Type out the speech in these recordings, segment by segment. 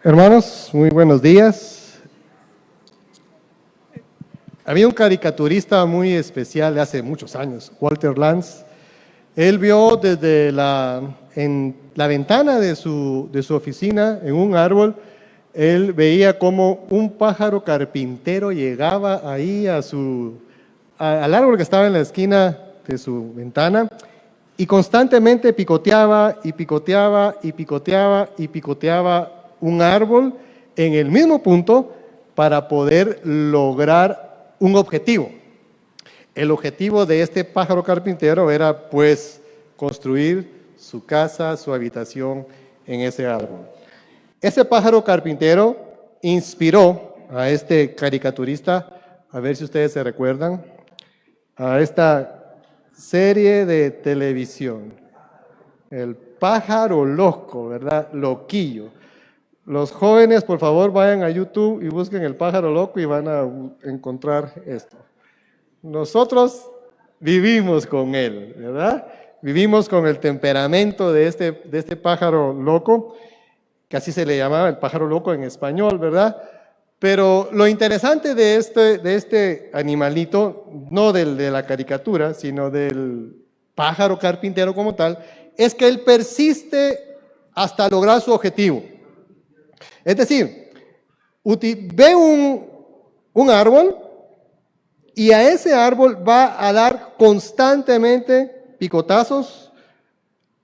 Hermanos, muy buenos días. Había un caricaturista muy especial de hace muchos años, Walter Lantz. Él vio en la ventana de su oficina, en un árbol, él veía cómo un pájaro carpintero llegaba ahí al árbol que estaba en la esquina de su ventana y constantemente picoteaba y picoteaba y picoteaba y picoteaba un árbol en el mismo punto para poder lograr un objetivo. El objetivo de este pájaro carpintero era pues construir su casa, su habitación en ese árbol. Ese pájaro carpintero inspiró a este caricaturista, a ver si ustedes se recuerdan, a esta serie de televisión, El pájaro loco, ¿verdad? Loquillo. Los jóvenes, por favor, vayan a YouTube y busquen El pájaro loco y van a encontrar esto. Nosotros vivimos con él, ¿verdad? Vivimos con el temperamento de este pájaro loco, que así se le llamaba el pájaro loco en español, ¿verdad? Pero lo interesante de este animalito, no de la caricatura, sino del pájaro carpintero como tal, es que él persiste hasta lograr su objetivo. Es decir, ve un árbol y a ese árbol va a dar constantemente picotazos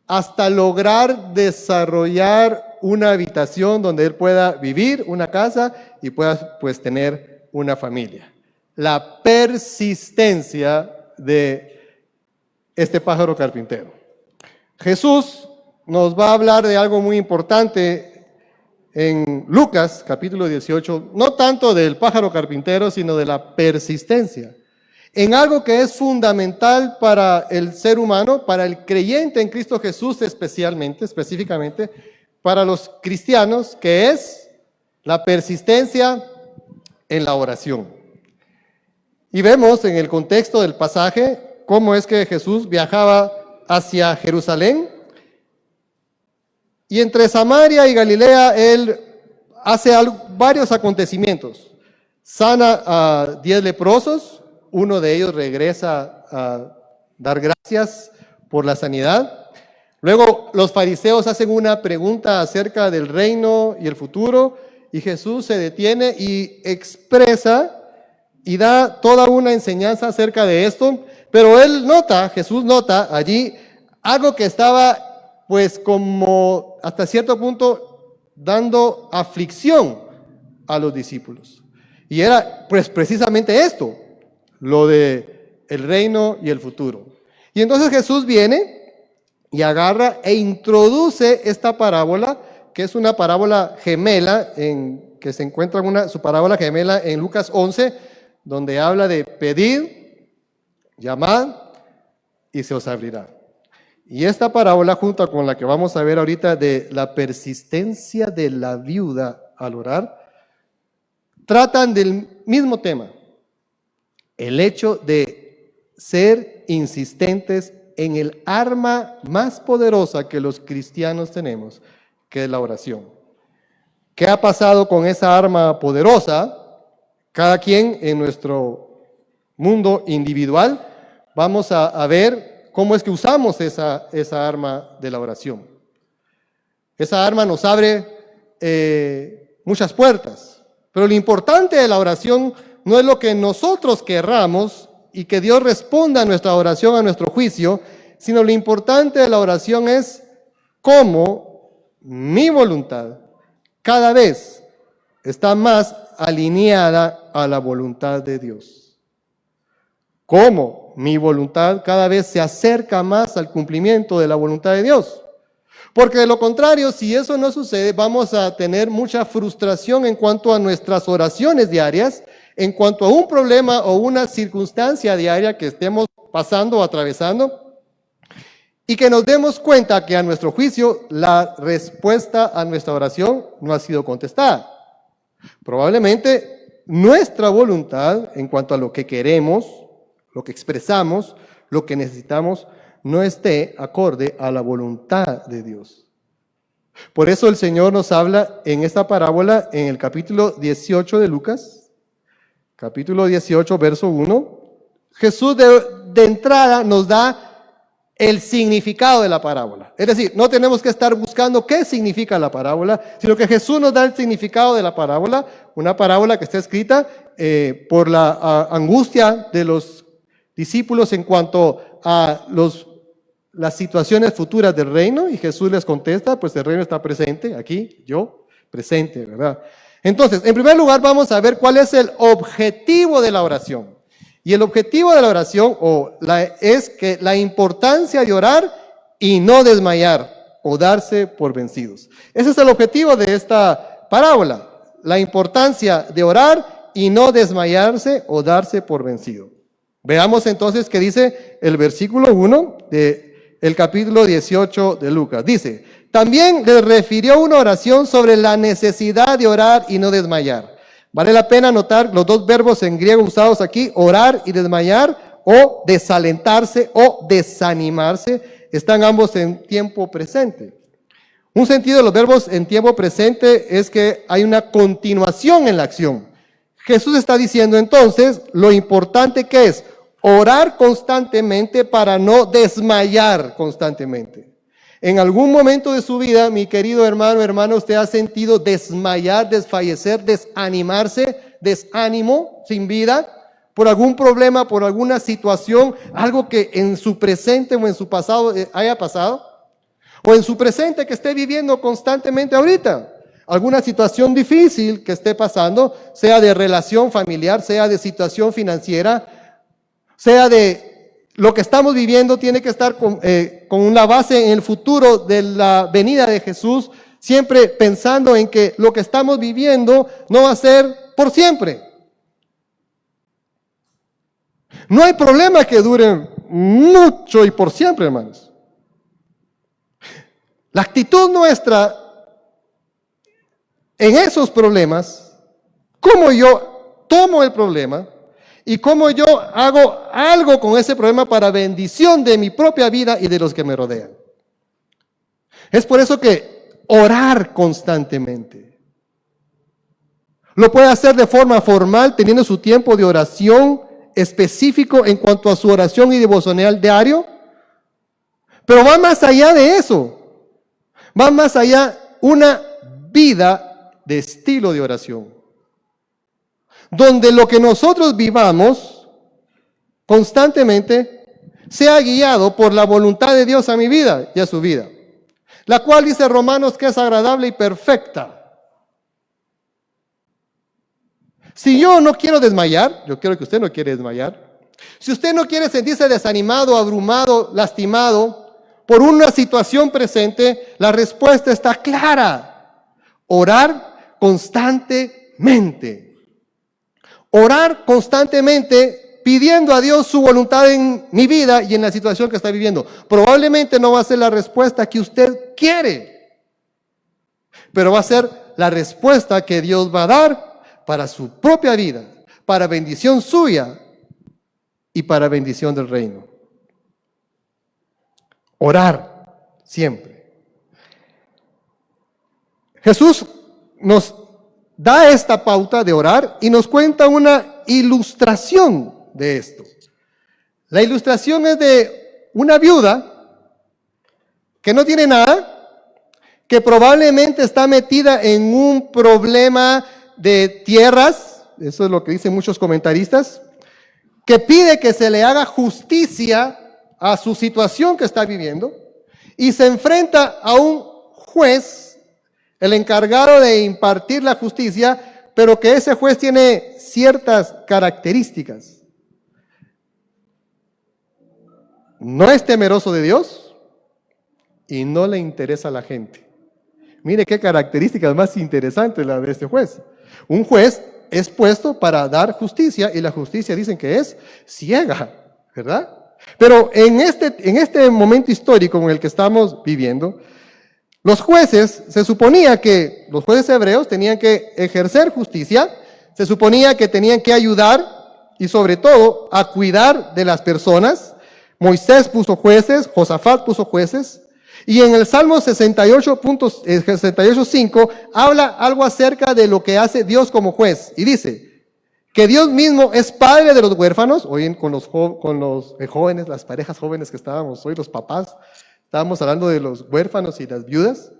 hasta lograr desarrollar una habitación donde él pueda vivir, una casa y pueda pues tener una familia. La persistencia de este pájaro carpintero. Jesús nos va a hablar de algo muy importante en Lucas, capítulo 18, no tanto del pájaro carpintero, sino de la persistencia, en algo que es fundamental para el ser humano, para el creyente en Cristo Jesús específicamente, para los cristianos, que es la persistencia en la oración. Y vemos en el contexto del pasaje cómo es que Jesús viajaba hacia Jerusalén, y entre Samaria y Galilea, él hace varios acontecimientos. Sana a 10 leprosos, uno de ellos regresa a dar gracias por la sanidad. Luego los fariseos hacen una pregunta acerca del reino y el futuro, y Jesús se detiene y expresa y da toda una enseñanza acerca de esto, pero Jesús nota allí algo que estaba pues como hasta cierto punto dando aflicción a los discípulos. Y era pues precisamente esto, lo de el reino y el futuro. Y entonces Jesús viene y agarra e introduce esta parábola, que es una parábola gemela, que se encuentra su parábola gemela en Lucas 11, donde habla de pedid, llamad y se os abrirá. Y esta parábola, junto con la que vamos a ver ahorita de la persistencia de la viuda al orar, tratan del mismo tema, el hecho de ser insistentes en el arma más poderosa que los cristianos tenemos, que es la oración. ¿Qué ha pasado con esa arma poderosa? Cada quien en nuestro mundo individual vamos a ver cómo es que usamos esa arma de la oración. Esa arma nos abre muchas puertas, pero lo importante de la oración no es lo que nosotros querramos y que Dios responda a nuestra oración, a nuestro juicio, sino lo importante de la oración es cómo mi voluntad cada vez está más alineada a la voluntad de Dios. Cómo mi voluntad cada vez se acerca más al cumplimiento de la voluntad de Dios. Porque de lo contrario, si eso no sucede, vamos a tener mucha frustración en cuanto a nuestras oraciones diarias, en cuanto a un problema o una circunstancia diaria que estemos pasando o atravesando, y que nos demos cuenta que a nuestro juicio la respuesta a nuestra oración no ha sido contestada. Probablemente nuestra voluntad en cuanto a lo que queremos, lo que expresamos, lo que necesitamos, no esté acorde a la voluntad de Dios. Por eso el Señor nos habla en esta parábola en el capítulo 18 de Lucas, capítulo 18, verso 1. Jesús de entrada nos da el significado de la parábola. Es decir, no tenemos que estar buscando qué significa la parábola, sino que Jesús nos da el significado de la parábola, una parábola que está escrita por la angustia de los discípulos en cuanto a las situaciones futuras del reino, y Jesús les contesta, pues el reino está presente, aquí, yo, presente, ¿verdad? Entonces, en primer lugar vamos a ver cuál es el objetivo de la oración. Y el objetivo de la oración es que la importancia de orar y no desmayar o darse por vencidos. Ese es el objetivo de esta parábola, la importancia de orar y no desmayarse o darse por vencido. Veamos entonces qué dice el versículo 1 del capítulo 18 de Lucas. Dice, también les refirió una oración sobre la necesidad de orar y no desmayar. Vale la pena notar los dos verbos en griego usados aquí, orar y desmayar, o desalentarse o desanimarse, están ambos en tiempo presente. Un sentido de los verbos en tiempo presente es que hay una continuación en la acción. Jesús está diciendo entonces lo importante que es orar constantemente para no desmayar constantemente. En algún momento de su vida, mi querido hermano, usted ha sentido desmayar, desfallecer, desanimarse, desánimo, sin vida, por algún problema, por alguna situación, algo que en su presente o en su pasado haya pasado, o en su presente que esté viviendo constantemente ahorita. Alguna situación difícil que esté pasando, sea de relación familiar, sea de situación financiera, sea de lo que estamos viviendo, tiene que estar con una base en el futuro de la venida de Jesús, siempre pensando en que lo que estamos viviendo no va a ser por siempre. No hay problema que dure mucho y por siempre, hermanos. La actitud nuestra en esos problemas, cómo yo tomo el problema y cómo yo hago algo con ese problema para bendición de mi propia vida y de los que me rodean. Es por eso que orar constantemente. Lo puede hacer de forma formal, teniendo su tiempo de oración específico en cuanto a su oración y devocional diario, pero va más allá de eso. Va más allá una vida de estilo de oración, donde lo que nosotros vivamos constantemente sea guiado por la voluntad de Dios a mi vida y a su vida, la cual dice Romanos que es agradable y perfecta. Si yo no quiero desmayar, yo creo que usted no quiere desmayar, si usted no quiere sentirse desanimado, abrumado, lastimado por una situación presente, la respuesta está clara: orar constantemente. Orar constantemente pidiendo a Dios su voluntad en mi vida y en la situación que está viviendo. Probablemente no va a ser la respuesta que usted quiere, pero va a ser la respuesta que Dios va a dar para su propia vida, para bendición suya y para bendición del reino. Orar siempre. Jesús nos da esta pauta de orar y nos cuenta una ilustración de esto. La ilustración es de una viuda que no tiene nada, que probablemente está metida en un problema de tierras, eso es lo que dicen muchos comentaristas, que pide que se le haga justicia a su situación que está viviendo y se enfrenta a un juez, el encargado de impartir la justicia, pero que ese juez tiene ciertas características. No es temeroso de Dios y no le interesa a la gente. Mire qué características más interesantes la de este juez. Un juez es puesto para dar justicia y la justicia dicen que es ciega, ¿verdad? Pero en este momento histórico en el que estamos viviendo, los jueces, se suponía que los jueces hebreos tenían que ejercer justicia, se suponía que tenían que ayudar y sobre todo a cuidar de las personas. Moisés puso jueces, Josafat puso jueces, Y en el Salmo 68.5 habla algo acerca de lo que hace Dios como juez. Y dice que Dios mismo es padre de los huérfanos. Hoy con los jóvenes, las parejas jóvenes que estábamos, hoy los papás, estábamos hablando de los huérfanos y las viudas.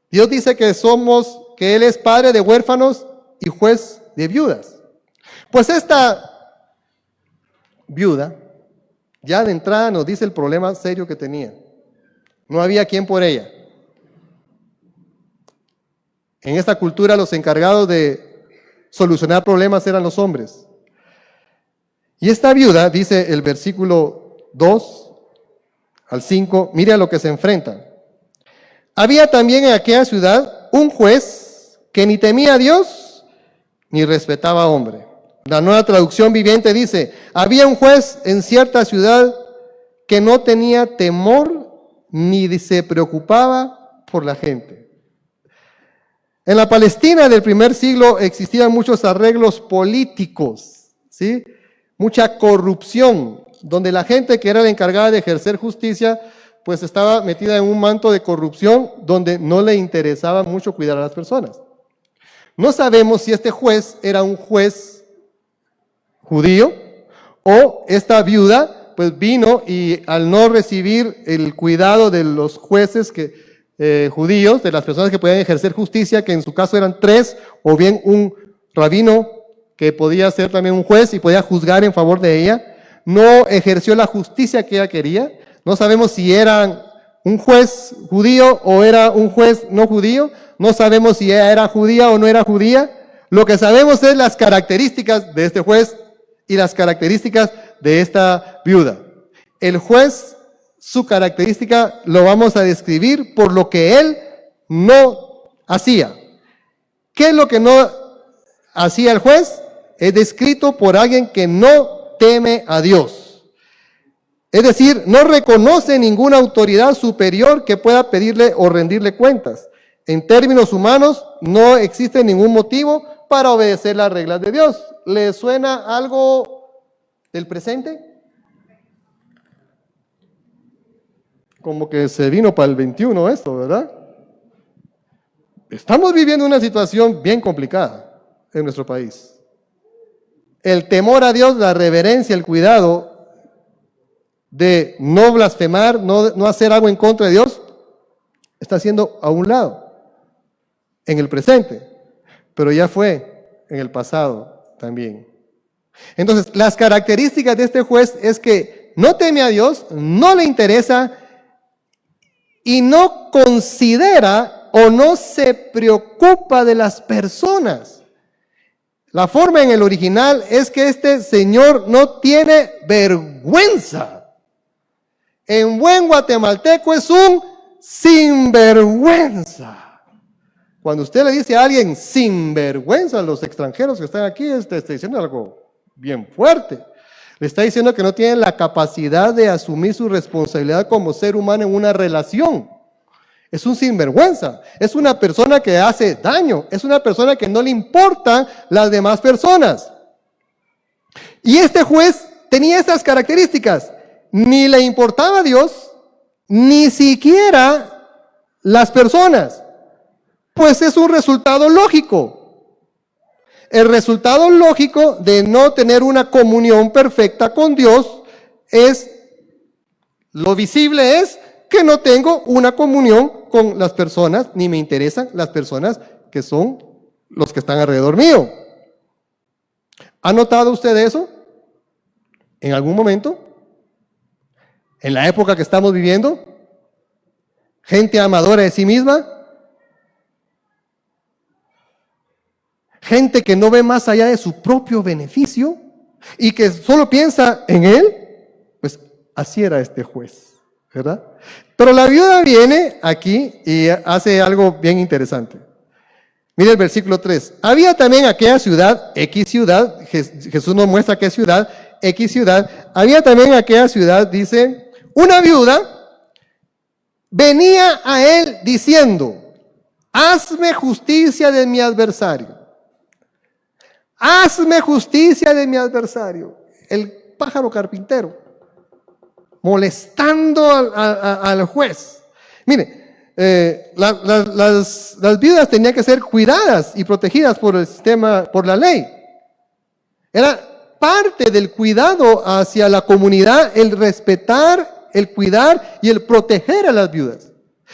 Dios dice que Él es padre de huérfanos y juez de viudas. Pues esta viuda, ya de entrada nos dice el problema serio que tenía. No había quien por ella. En esta cultura los encargados de solucionar problemas eran los hombres. Y esta viuda, dice el versículo 2 al 5, mire a lo que se enfrenta. Había también en aquella ciudad un juez que ni temía a Dios ni respetaba a hombre. La Nueva Traducción Viviente dice, había un juez en cierta ciudad que no tenía temor ni se preocupaba por la gente. En la Palestina del primer siglo existían muchos arreglos políticos, ¿sí? Mucha corrupción, donde la gente que era la encargada de ejercer justicia, pues estaba metida en un manto de corrupción donde no le interesaba mucho cuidar a las personas. No sabemos si este juez era un juez judío o esta viuda pues vino y al no recibir el cuidado de los jueces judíos, de las personas que podían ejercer justicia, que en su caso eran 3, o bien un rabino que podía ser también un juez y podía juzgar en favor de ella, no ejerció la justicia que ella quería. No sabemos si era un juez judío o era un juez no judío, no sabemos si ella era judía o no era judía. Lo que sabemos es las características de este juez y las características de esta viuda. El juez, su característica lo vamos a describir por lo que él no hacía. ¿Qué es lo que no hacía el juez? Es descrito por alguien que no teme a Dios. Es decir, no reconoce ninguna autoridad superior que pueda pedirle o rendirle cuentas. En términos humanos, no existe ningún motivo para obedecer las reglas de Dios. ¿Le suena algo del presente? Como que se vino para el 21 esto, ¿verdad? Estamos viviendo una situación bien complicada en nuestro país. El temor a Dios, la reverencia, el cuidado de no blasfemar, no hacer algo en contra de Dios, está siendo a un lado, en el presente, pero ya fue en el pasado también. Entonces, las características de este juez es que no teme a Dios, no le interesa y no considera o no se preocupa de las personas. La forma en el original es que este señor no tiene vergüenza. En buen guatemalteco es un sinvergüenza. Cuando usted le dice a alguien sinvergüenza, a los extranjeros que están aquí, está diciendo algo bien fuerte. Le está diciendo que no tiene la capacidad de asumir su responsabilidad como ser humano en una relación. Es un sinvergüenza, es una persona que hace daño, es una persona que no le importan las demás personas. Y este juez tenía estas características, ni le importaba a Dios, ni siquiera las personas, pues es un resultado lógico. El resultado lógico de no tener una comunión perfecta con Dios es, lo visible es que no tengo una comunión con las personas, ni me interesan las personas que son los que están alrededor mío. ¿Ha notado usted eso? ¿En algún momento? ¿En la época que estamos viviendo? ¿Gente amadora de sí misma? ¿Gente que no ve más allá de su propio beneficio y que solo piensa en él? Pues así era este juez, ¿verdad? Pero la viuda viene aquí y hace algo bien interesante. Mire el versículo 3. Había también aquella ciudad, X ciudad, Jesús nos muestra qué ciudad, X ciudad. Había también aquella ciudad, dice, una viuda venía a él diciendo, hazme justicia de mi adversario. Hazme justicia de mi adversario. El pájaro carpintero, molestando al juez. Mire, las viudas tenían que ser cuidadas y protegidas por el sistema, por la ley. Era parte del cuidado hacia la comunidad el respetar, el cuidar y el proteger a las viudas.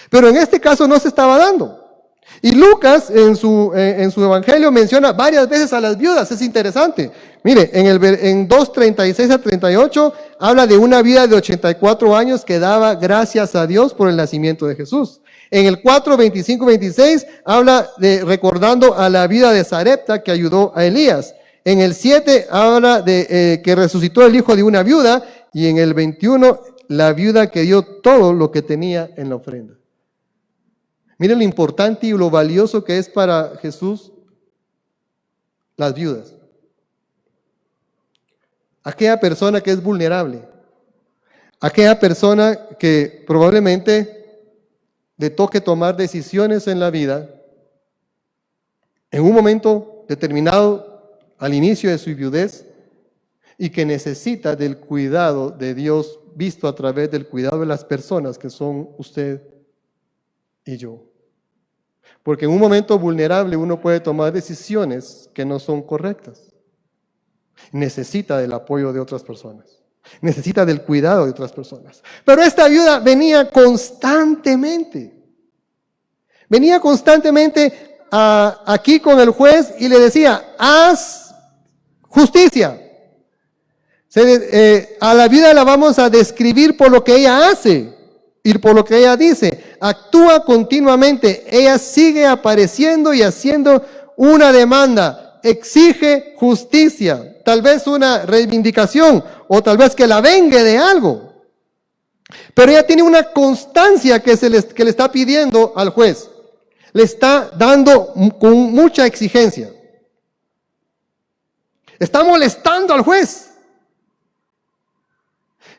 Pero en este caso no se estaba dando. Y Lucas en su evangelio menciona varias veces a las viudas, es interesante. Mire, en 2:36 a 38 habla de una viuda de 84 años que daba gracias a Dios por el nacimiento de Jesús. En el 4:25-26 habla de recordando a la viuda de Sarepta que ayudó a Elías. En el 7 habla de que resucitó el hijo de una viuda, y en el 21 la viuda que dio todo lo que tenía en la ofrenda. Miren lo importante y lo valioso que es para Jesús las viudas. Aquella persona que es vulnerable, aquella persona que probablemente le toque tomar decisiones en la vida, en un momento determinado al inicio de su viudez, y que necesita del cuidado de Dios visto a través del cuidado de las personas que son usted y yo. Porque en un momento vulnerable uno puede tomar decisiones que no son correctas. Necesita del apoyo de otras personas. Necesita del cuidado de otras personas. Pero esta viuda venía constantemente. Venía constantemente aquí con el juez y le decía, haz justicia. A la viuda la vamos a describir por lo que ella hace y por lo que ella dice. Actúa continuamente. Ella sigue apareciendo y haciendo una demanda. Exige justicia. Tal vez una reivindicación o tal vez que la vengue de algo. Pero ella tiene una constancia que le está pidiendo al juez. Le está dando con mucha exigencia. Está molestando al juez.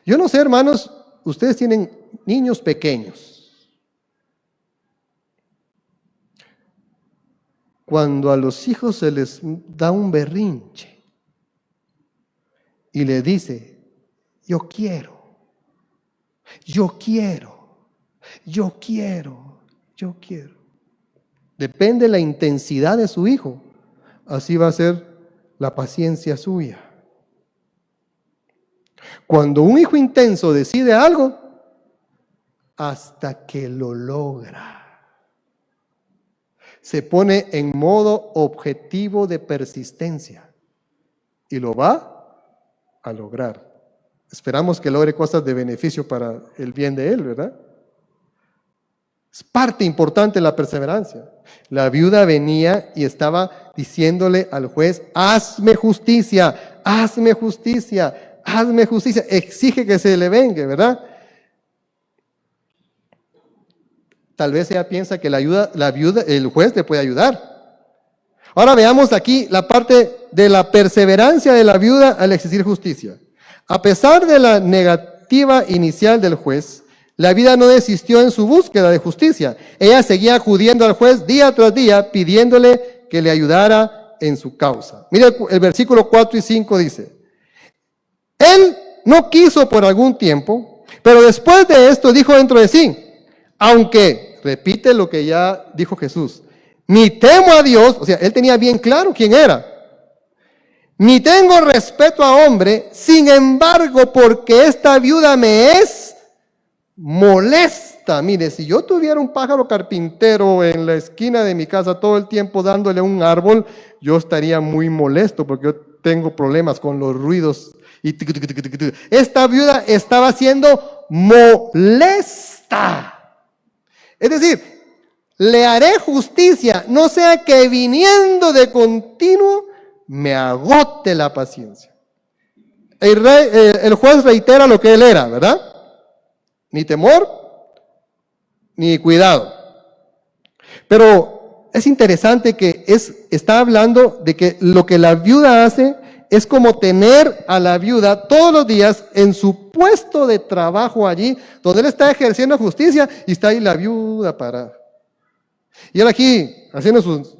Yo no sé, hermanos, ustedes tienen niños pequeños. Cuando a los hijos se les da un berrinche y le dice, yo quiero, yo quiero, yo quiero, yo quiero. Depende de la intensidad de su hijo, así va a ser la paciencia suya. Cuando un hijo intenso decide algo, hasta que lo logra. Se pone en modo objetivo de persistencia y lo va a lograr. Esperamos que logre cosas de beneficio para el bien de él, ¿verdad? Es parte importante de la perseverancia. La viuda venía y estaba diciéndole al juez, hazme justicia, hazme justicia, hazme justicia. Exige que se le vengue, ¿verdad? Tal vez ella piensa que el juez le puede ayudar. Ahora veamos aquí la parte de la perseverancia de la viuda al exigir justicia. A pesar de la negativa inicial del juez, la viuda no desistió en su búsqueda de justicia. Ella seguía acudiendo al juez día tras día, pidiéndole que le ayudara en su causa. Mira el versículo 4 y 5 dice, él no quiso por algún tiempo, pero después de esto dijo dentro de sí, aunque, repite lo que ya dijo Jesús, ni temo a Dios, o sea, él tenía bien claro quién era, ni tengo respeto a hombre, sin embargo, porque esta viuda me es molesta. Mire, si yo tuviera un pájaro carpintero en la esquina de mi casa todo el tiempo dándole un árbol, yo estaría muy molesto porque yo tengo problemas con los ruidos. Esta viuda estaba siendo molesta. Es decir, le haré justicia, no sea que viniendo de continuo me agote la paciencia. El juez reitera lo que él era, ¿verdad? Ni temor, ni cuidado. Pero es interesante que está hablando de que lo que la viuda hace es como tener a la viuda todos los días en su puesto de trabajo allí, donde él está ejerciendo justicia y está ahí la viuda parada. Y él aquí haciendo sus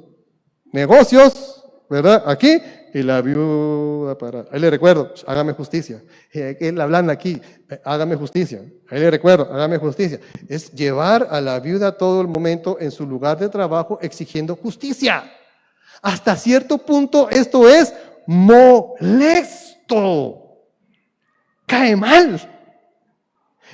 negocios, ¿verdad? Aquí, Y la viuda para... Ahí le recuerdo, hágame justicia. Él hablando aquí, hágame justicia. Ahí le recuerdo, hágame justicia. Es llevar a la viuda todo el momento en su lugar de trabajo exigiendo justicia. Hasta cierto punto esto es molesto. Cae mal.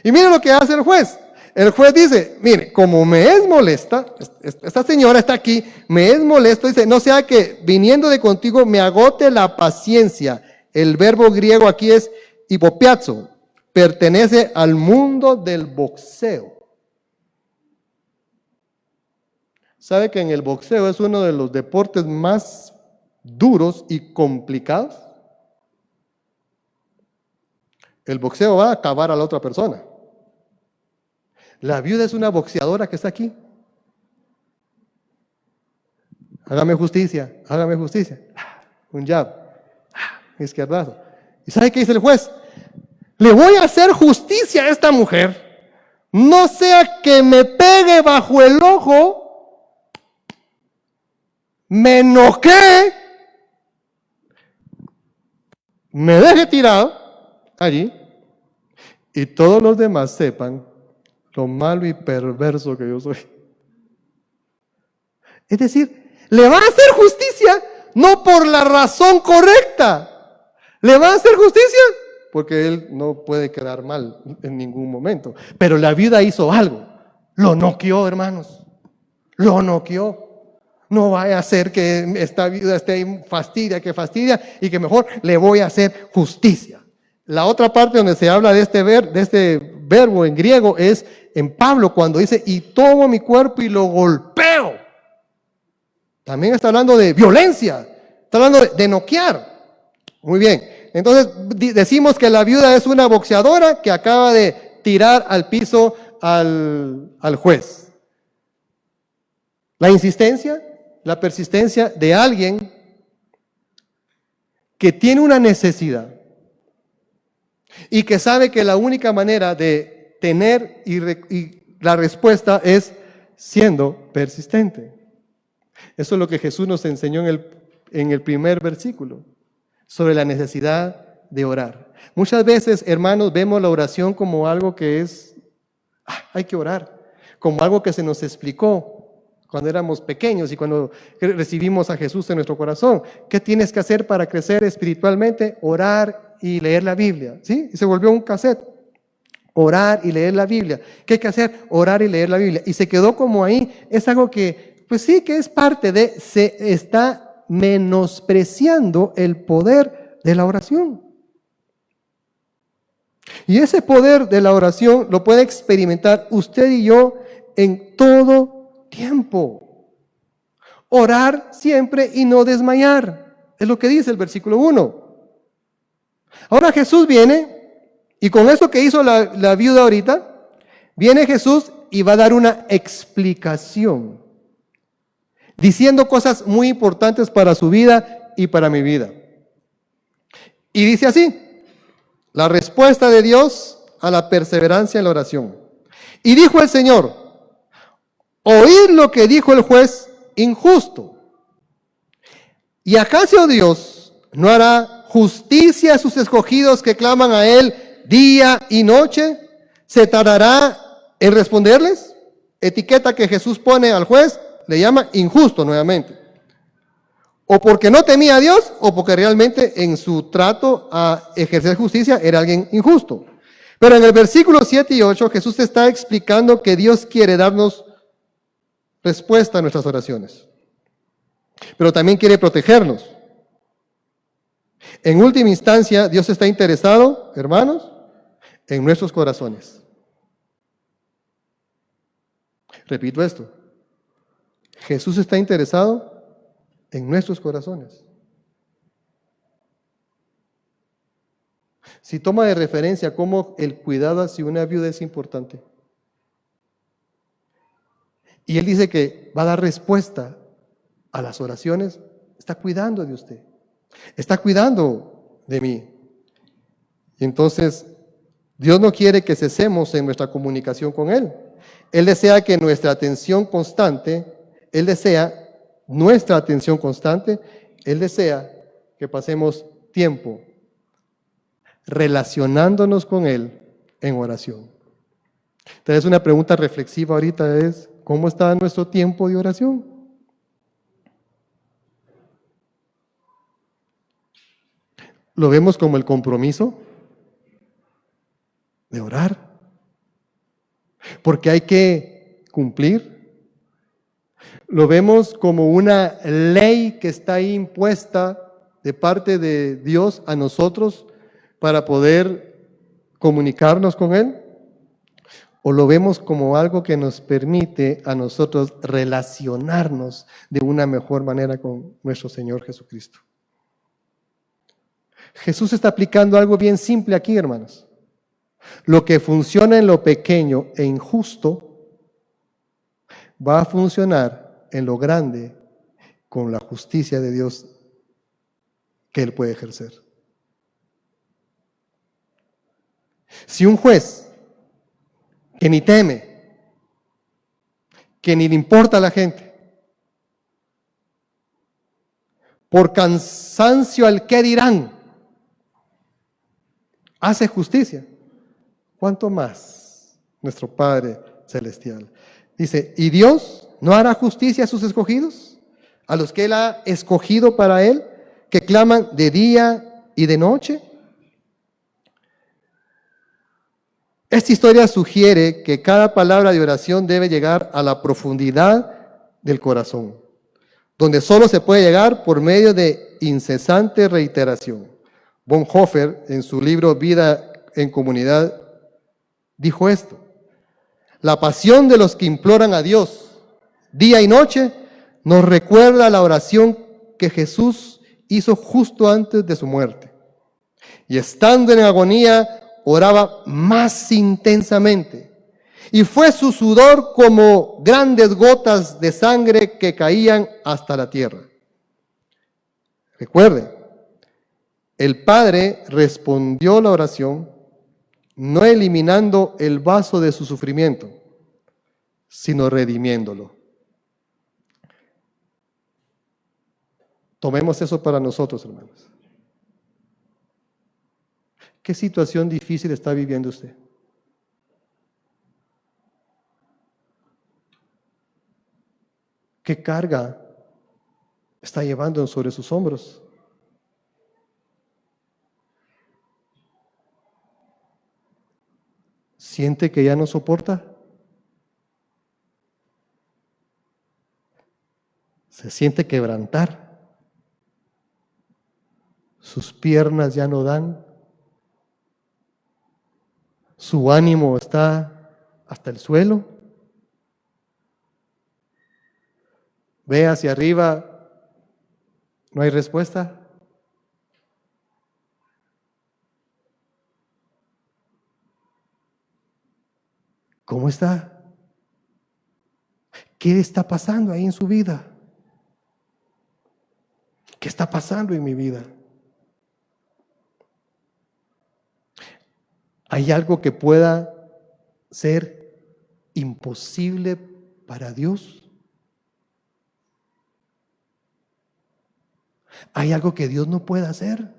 Y mire lo que hace el juez. El juez dice, mire, como me es molesta, esta señora está aquí, me es molesto, dice, no sea que viniendo de contigo me agote la paciencia. El verbo griego aquí es hipopiazo, pertenece al mundo del boxeo. ¿Sabe que en el boxeo es uno de los deportes más duros y complicados? El boxeo va a acabar a la otra persona. La viuda es una boxeadora que está aquí. Hágame justicia, hágame justicia. Un jab, izquierdazo. ¿Y sabe qué dice el juez? Le voy a hacer justicia a esta mujer. No sea que me pegue bajo el ojo, me noquee, me deje tirado allí y todos los demás sepan lo malo y perverso que yo soy. Es decir, le va a hacer justicia no por la razón correcta. Le va a hacer justicia porque él no puede quedar mal en ningún momento. Pero la viuda hizo algo. Lo noqueó, hermanos. Lo noqueó. No vaya a ser que esta viuda esté ahí fastidia y que mejor le voy a hacer justicia. La otra parte donde se habla de este verbo en griego es en Pablo cuando dice, y tomo mi cuerpo y lo golpeo. También está hablando de violencia, está hablando de noquear. Muy bien, entonces decimos que la viuda es una boxeadora que acaba de tirar al piso al juez. La insistencia, la persistencia de alguien que tiene una necesidad y que sabe que la única manera de tener y la respuesta es siendo persistente. Eso es lo que Jesús nos enseñó en el primer versículo, sobre la necesidad de orar. Muchas veces, hermanos, vemos la oración como algo que es, hay que orar, como algo que se nos explicó cuando éramos pequeños y cuando recibimos a Jesús en nuestro corazón. ¿Qué tienes que hacer para crecer espiritualmente? Orar y leer la Biblia, ¿sí? Y se volvió un cassette. Orar y leer la Biblia. ¿Qué hay que hacer? Orar y leer la Biblia. Y se quedó como ahí. Es algo que, pues sí, que es parte de, se está menospreciando el poder de la oración. Y ese poder de la oración lo puede experimentar usted y yo en todo tiempo. Orar siempre y no desmayar. Es lo que dice el versículo 1. Ahora Jesús viene. Y con eso que hizo la viuda ahorita, viene Jesús y va a dar una explicación, diciendo cosas muy importantes para su vida y para mi vida. Y dice así, la respuesta de Dios a la perseverancia en la oración. Y dijo el Señor, oíd lo que dijo el juez injusto. ¿Y acaso Dios no hará justicia a sus escogidos que claman a Él día y noche? ¿Se tardará en responderles? Etiqueta que Jesús pone al juez, le llama injusto nuevamente. O porque no temía a Dios, o porque realmente en su trato a ejercer justicia era alguien injusto. Pero en el versículo 7 y 8 Jesús está explicando que Dios quiere darnos respuesta a nuestras oraciones. Pero también quiere protegernos. En última instancia, Dios está interesado, hermanos, en nuestros corazones. Repito esto. Jesús está interesado en nuestros corazones. Si toma de referencia cómo el cuidado hacia una viuda es importante. Y Él dice que va a dar respuesta a las oraciones, está cuidando de usted. Está cuidando de mí. Y entonces, Dios no quiere que cesemos en nuestra comunicación con Él. Él desea que nuestra atención constante, Él desea que que pasemos tiempo relacionándonos con Él en oración. Entonces, una pregunta reflexiva ahorita es, ¿cómo está nuestro tiempo de oración? ¿Lo vemos como el compromiso de orar? Porque hay que cumplir. ¿Lo vemos como una ley que está ahí impuesta de parte de Dios a nosotros para poder comunicarnos con Él? ¿O lo vemos como algo que nos permite a nosotros relacionarnos de una mejor manera con nuestro Señor Jesucristo? Jesús está aplicando algo bien simple aquí, hermanos. Lo que funciona en lo pequeño e injusto va a funcionar en lo grande con la justicia de Dios que Él puede ejercer. Si un juez que ni teme, que ni le importa a la gente, por cansancio al qué dirán, hace justicia, ¿cuánto más nuestro Padre Celestial? Dice, ¿y Dios no hará justicia a sus escogidos? A los que Él ha escogido para Él, que claman de día y de noche. Esta historia sugiere que cada palabra de oración debe llegar a la profundidad del corazón, donde solo se puede llegar por medio de incesante reiteración. Bonhoeffer, en su libro Vida en Comunidad, dijo esto: la pasión de los que imploran a Dios día y noche nos recuerda la oración que Jesús hizo justo antes de su muerte. Y estando en agonía, oraba más intensamente. Y fue su sudor como grandes gotas de sangre que caían hasta la tierra. Recuerde, el Padre respondió la oración no eliminando el vaso de su sufrimiento, sino redimiéndolo. Tomemos eso para nosotros, hermanos. ¿Qué situación difícil está viviendo usted? ¿Qué carga está llevando sobre sus hombros? ¿Siente que ya no soporta? ¿Se siente quebrantar? ¿Sus piernas ya no dan? ¿Su ánimo está hasta el suelo? ¿Ve hacia arriba? ¿No hay respuesta? ¿Cómo está? ¿Qué está pasando ahí en su vida? ¿Qué está pasando en mi vida? ¿Hay algo que pueda ser imposible para Dios? ¿Hay algo que Dios no pueda hacer?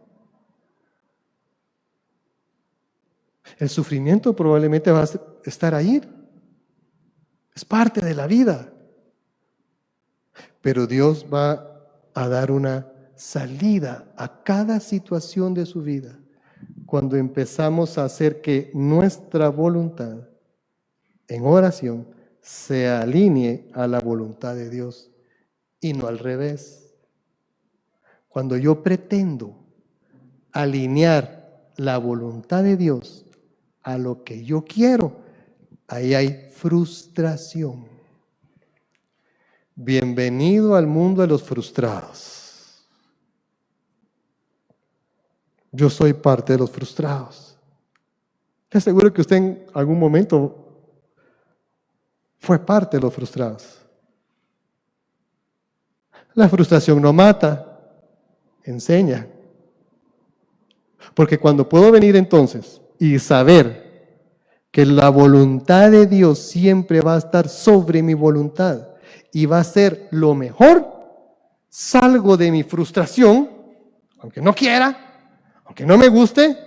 El sufrimiento probablemente va a estar ahí. Es parte de la vida. Pero Dios va a dar una salida a cada situación de su vida cuando empezamos a hacer que nuestra voluntad en oración se alinee a la voluntad de Dios y no al revés. Cuando yo pretendo alinear la voluntad de Dios a lo que yo quiero, ahí hay frustración. Bienvenido al mundo de los frustrados. Yo soy parte de los frustrados. Le aseguro que usted en algún momento fue parte de los frustrados. La frustración no mata, enseña. Porque cuando puedo venir entonces y saber que la voluntad de Dios siempre va a estar sobre mi voluntad y va a ser lo mejor, salgo de mi frustración aunque no quiera, aunque no me guste,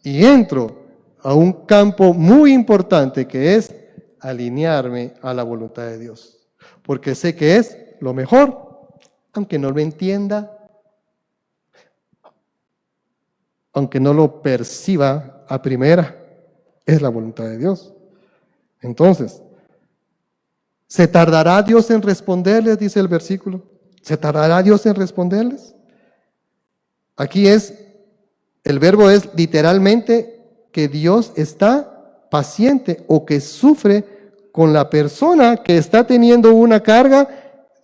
y entro a un campo muy importante que es alinearme a la voluntad de Dios, porque sé que es lo mejor, aunque no lo entienda, aunque no lo perciba a primera, es la voluntad de Dios. Entonces, ¿se tardará Dios en responderles? Dice el versículo. ¿Se tardará Dios en responderles? Aquí el verbo es literalmente que Dios está paciente o que sufre con la persona que está teniendo una carga.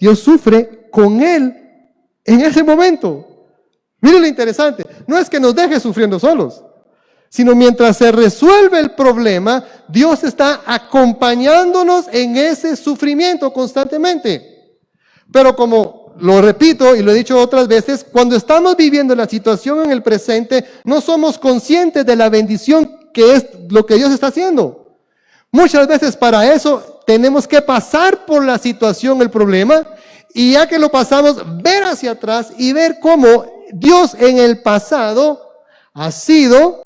Dios sufre con él en ese momento. Miren lo interesante, no es que nos deje sufriendo solos, sino mientras se resuelve el problema, Dios está acompañándonos en ese sufrimiento constantemente. Pero como lo repito y lo he dicho otras veces, cuando estamos viviendo la situación en el presente, no somos conscientes de la bendición que es lo que Dios está haciendo. Muchas veces para eso tenemos que pasar por la situación, el problema, y ya que lo pasamos, ver hacia atrás y ver cómo Dios en el pasado ha sido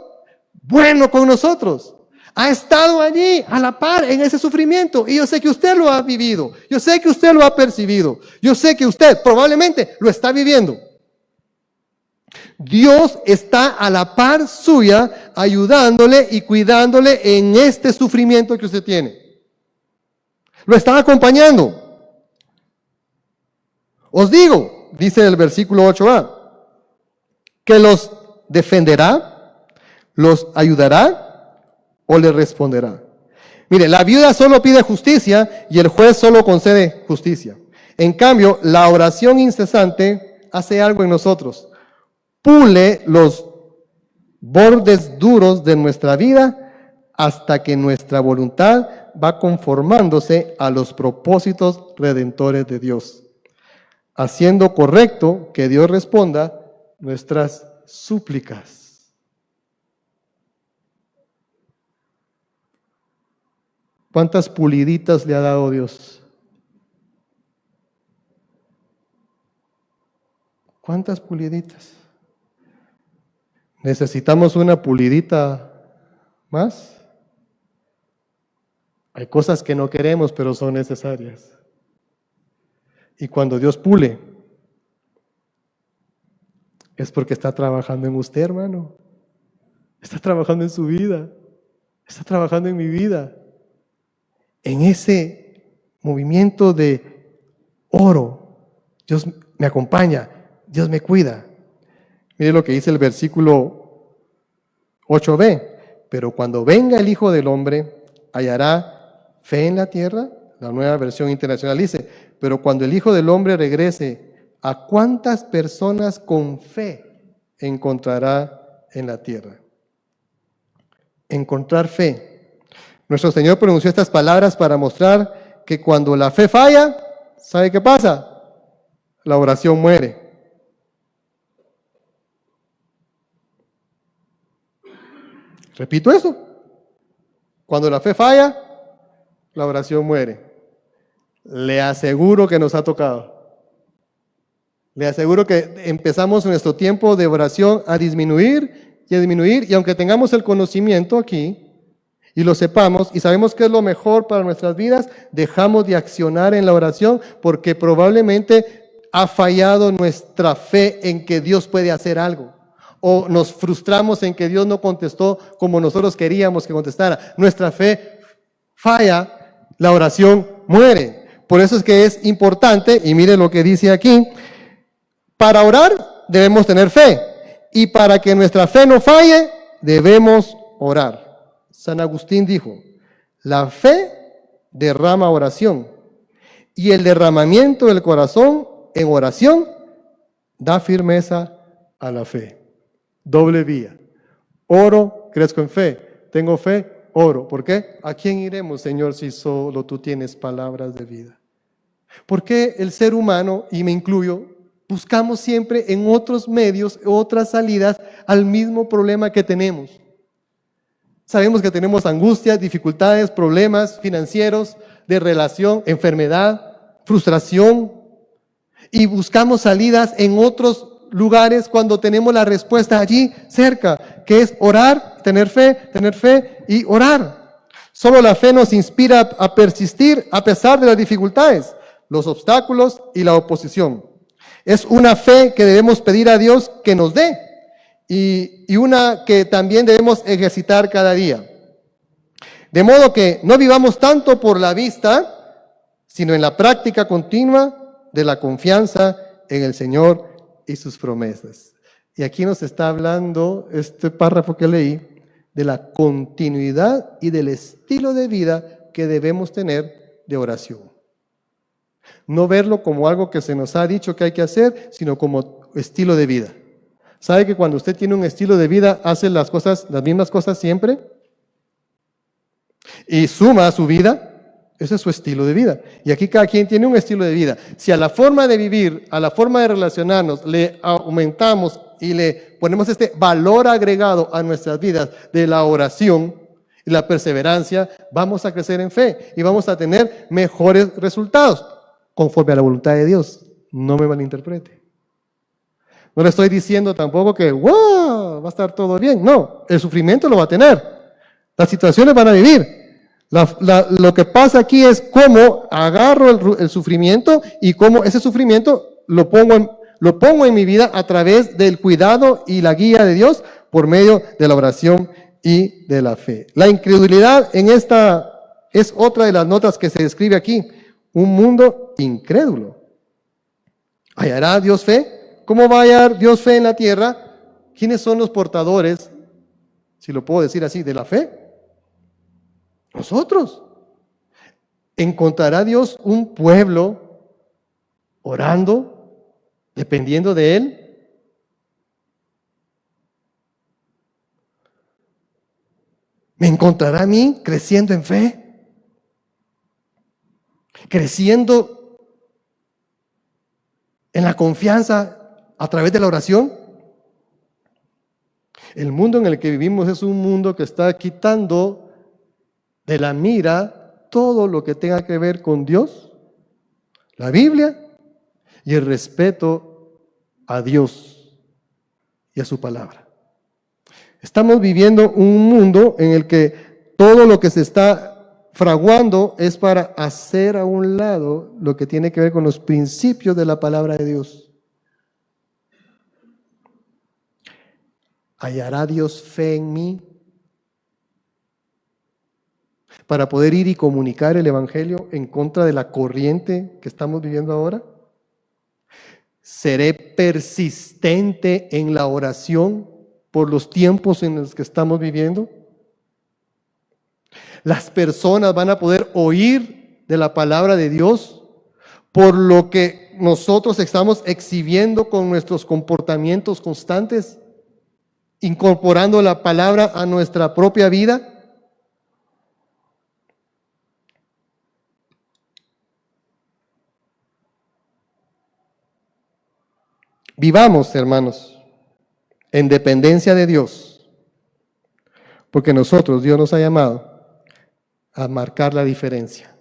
bueno con nosotros. Ha estado allí a la par en ese sufrimiento. Y yo sé que usted lo ha vivido. Yo sé que usted lo ha percibido. Yo sé que usted probablemente lo está viviendo. Dios está a la par suya, ayudándole y cuidándole en este sufrimiento que usted tiene. Lo está acompañando. Os digo, dice el versículo 8a, que los defenderá, los ayudará o le responderá. Mire, la viuda solo pide justicia y el juez solo concede justicia. En cambio, la oración incesante hace algo en nosotros. Pule los bordes duros de nuestra vida hasta que nuestra voluntad va conformándose a los propósitos redentores de Dios, haciendo correcto que Dios responda nuestras súplicas. ¿Cuántas puliditas le ha dado Dios? ¿Cuántas puliditas? ¿Necesitamos una pulidita más? Hay cosas que no queremos, pero son necesarias. Y cuando Dios pule, es porque está trabajando en usted, hermano. Está trabajando en su vida. Está trabajando en mi vida. En ese movimiento de oro, Dios me acompaña, Dios me cuida. Mire lo que dice el versículo 8b. Pero cuando venga el Hijo del Hombre, ¿hallará fe en la tierra? La Nueva Versión Internacional dice, pero cuando el Hijo del Hombre regrese, ¿a cuántas personas con fe encontrará en la tierra? Encontrar fe. Nuestro Señor pronunció estas palabras para mostrar que cuando la fe falla, ¿sabe qué pasa? La oración muere. Repito eso. Cuando la fe falla, la oración muere. Le aseguro que nos ha tocado. Le aseguro que empezamos nuestro tiempo de oración a disminuir, y aunque tengamos el conocimiento aquí, y lo sepamos, y sabemos que es lo mejor para nuestras vidas, dejamos de accionar en la oración, porque probablemente ha fallado nuestra fe en que Dios puede hacer algo, o nos frustramos en que Dios no contestó como nosotros queríamos que contestara. Nuestra fe falla, la oración muere. Por eso es que es importante, y mire lo que dice aquí, para orar debemos tener fe, y para que nuestra fe no falle, debemos orar. San Agustín dijo, la fe derrama oración, y el derramamiento del corazón en oración da firmeza a la fe. Doble vía. Oro, crezco en fe. Tengo fe, oro. ¿Por qué? ¿A quién iremos, Señor, si solo tú tienes palabras de vida? ¿Por qué el ser humano, y me incluyo, buscamos siempre en otros medios, otras salidas al mismo problema que tenemos? Sabemos que tenemos angustias, dificultades, problemas financieros, de relación, enfermedad, frustración, y buscamos salidas en otros lugares cuando tenemos la respuesta allí cerca, que es orar, tener fe y orar. Solo la fe nos inspira a persistir a pesar de las dificultades, los obstáculos y la oposición. Es una fe que debemos pedir a Dios que nos dé y una que también debemos ejercitar cada día. De modo que no vivamos tanto por la vista, sino en la práctica continua de la confianza en el Señor y sus promesas. Y aquí nos está hablando este párrafo que leí de la continuidad y del estilo de vida que debemos tener de oración. No verlo como algo que se nos ha dicho que hay que hacer, sino como estilo de vida. ¿Sabe que cuando usted tiene un estilo de vida, hace las mismas cosas siempre? Y suma a su vida. Ese es su estilo de vida. Y aquí cada quien tiene un estilo de vida. Si a la forma de vivir, a la forma de relacionarnos, le aumentamos y le ponemos este valor agregado a nuestras vidas de la oración y la perseverancia, vamos a crecer en fe y vamos a tener mejores resultados conforme a la voluntad de Dios. No me malinterprete. No le estoy diciendo tampoco que ¡wow! Va a estar todo bien. No, el sufrimiento lo va a tener. Las situaciones van a vivir. Lo que pasa aquí es cómo agarro el sufrimiento y cómo ese sufrimiento lo pongo en mi vida a través del cuidado y la guía de Dios por medio de la oración y de la fe. La incredulidad en esta es otra de las notas que se describe aquí. Un mundo incrédulo. ¿Hallará Dios fe? ¿Cómo va a hallar Dios fe en la tierra? ¿Quiénes son los portadores, si lo puedo decir así, de la fe? Nosotros. ¿Encontrará Dios un pueblo orando, dependiendo de Él? ¿Me encontrará a mí creciendo en fe? ¿Creciendo en la confianza a través de la oración? El mundo en el que vivimos es un mundo que está quitando de la mira todo lo que tenga que ver con Dios, la Biblia y el respeto a Dios y a su palabra. Estamos viviendo un mundo en el que todo lo que se está fraguando es para hacer a un lado lo que tiene que ver con los principios de la palabra de Dios. ¿Hallará Dios fe en mí para poder ir y comunicar el Evangelio en contra de la corriente que estamos viviendo ahora? ¿Seré persistente en la oración por los tiempos en los que estamos viviendo? ¿Las personas van a poder oír de la palabra de Dios por lo que nosotros estamos exhibiendo con nuestros comportamientos constantes, incorporando la palabra a nuestra propia vida? Vivamos, hermanos, en dependencia de Dios, porque Dios nos ha llamado a marcar la diferencia.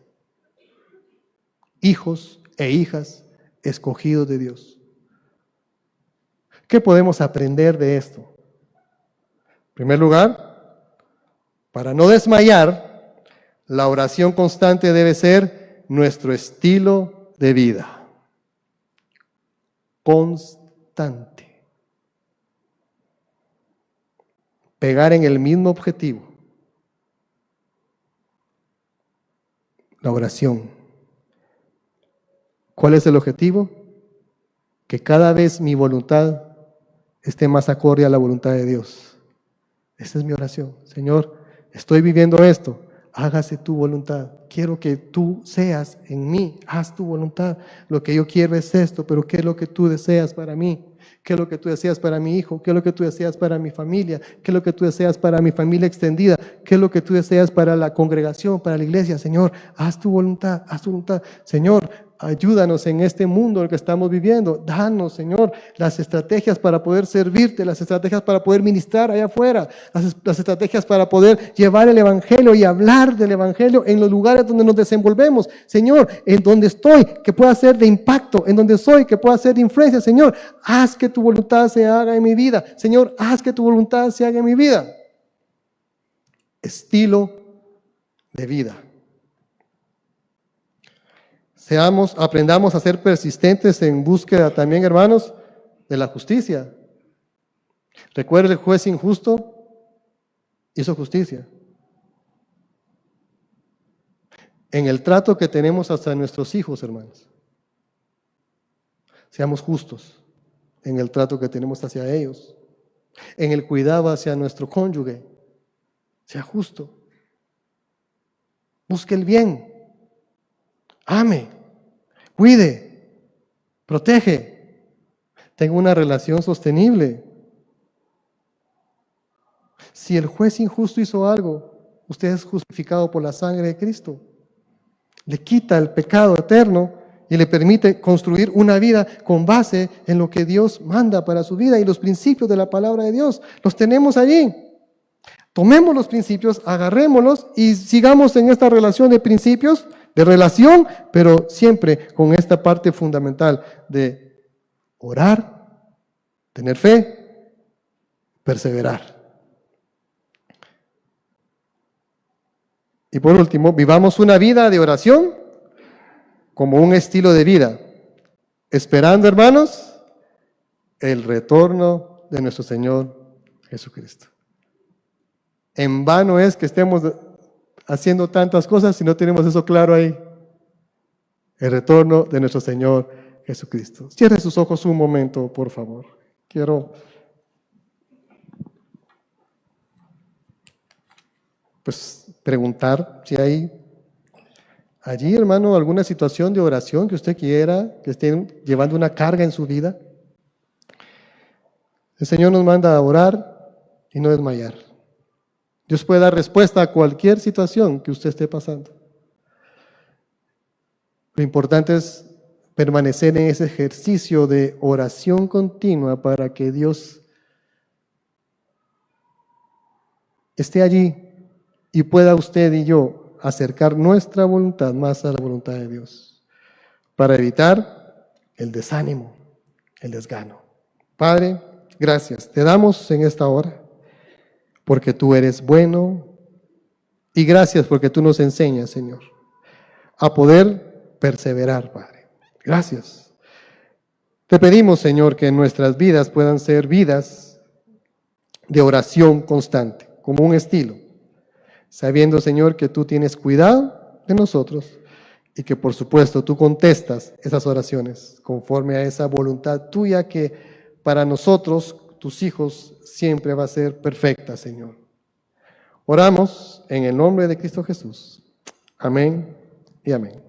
Hijos e hijas escogidos de Dios. ¿Qué podemos aprender de esto? En primer lugar, para no desmayar, la oración constante debe ser nuestro estilo de vida. Constante. Pegar en el mismo objetivo. La oración. ¿Cuál es el objetivo? Que cada vez mi voluntad esté más acorde a la voluntad de Dios. Esa es mi oración. Señor, estoy viviendo esto. Hágase tu voluntad. Quiero que tú seas en mí. Haz tu voluntad. Lo que yo quiero es esto, pero ¿qué es lo que tú deseas para mí? ¿Qué es lo que tú deseas para mi hijo? ¿Qué es lo que tú deseas para mi familia? ¿Qué es lo que tú deseas para mi familia extendida? ¿Qué es lo que tú deseas para la congregación, para la iglesia? Señor, haz tu voluntad, haz tu voluntad. Señor, ayúdanos en este mundo en el que estamos viviendo. Danos, Señor, las estrategias para poder servirte, las estrategias para poder ministrar allá afuera, las estrategias para poder llevar el Evangelio y hablar del Evangelio en los lugares donde nos desenvolvemos. Señor, en donde estoy, que pueda ser de impacto, en donde soy, que pueda ser de influencia. Señor, haz que tu voluntad se haga en mi vida. Señor, haz que tu voluntad se haga en mi vida. Estilo de vida. Aprendamos a ser persistentes en búsqueda también, hermanos, de la justicia. Recuerde, el juez injusto hizo justicia. En el trato que tenemos hacia nuestros hijos, hermanos, seamos justos en el trato que tenemos hacia ellos, en el cuidado hacia nuestro cónyuge, sea justo. Busque el bien, ame, cuide, protege, tenga una relación sostenible. Si el juez injusto hizo algo, usted es justificado por la sangre de Cristo. Le quita el pecado eterno y le permite construir una vida con base en lo que Dios manda para su vida y los principios de la palabra de Dios. Los tenemos allí. Tomemos los principios, agarrémoslos y sigamos en esta relación de principios, de relación, pero siempre con esta parte fundamental de orar, tener fe, perseverar. Y por último, vivamos una vida de oración como un estilo de vida, esperando, hermanos, el retorno de nuestro Señor Jesucristo. En vano es que estemos haciendo tantas cosas si no tenemos eso claro ahí. El retorno de nuestro Señor Jesucristo. Cierre sus ojos un momento, por favor. Quiero preguntar si hay allí, hermano, alguna situación de oración que usted quiera, que esté llevando una carga en su vida. El Señor nos manda a orar y no desmayar. Dios puede dar respuesta a cualquier situación que usted esté pasando. Lo importante es permanecer en ese ejercicio de oración continua para que Dios esté allí y pueda usted y yo acercar nuestra voluntad más a la voluntad de Dios, para evitar el desánimo, el desgano. Padre, gracias. Te damos en esta hora porque tú eres bueno y gracias porque tú nos enseñas, Señor, a poder perseverar, Padre. Gracias. Te pedimos, Señor, que nuestras vidas puedan ser vidas de oración constante, como un estilo, sabiendo, Señor, que tú tienes cuidado de nosotros y que, por supuesto, tú contestas esas oraciones conforme a esa voluntad tuya que para nosotros, tus hijos, siempre va a ser perfecta, Señor. Oramos en el nombre de Cristo Jesús. Amén y amén.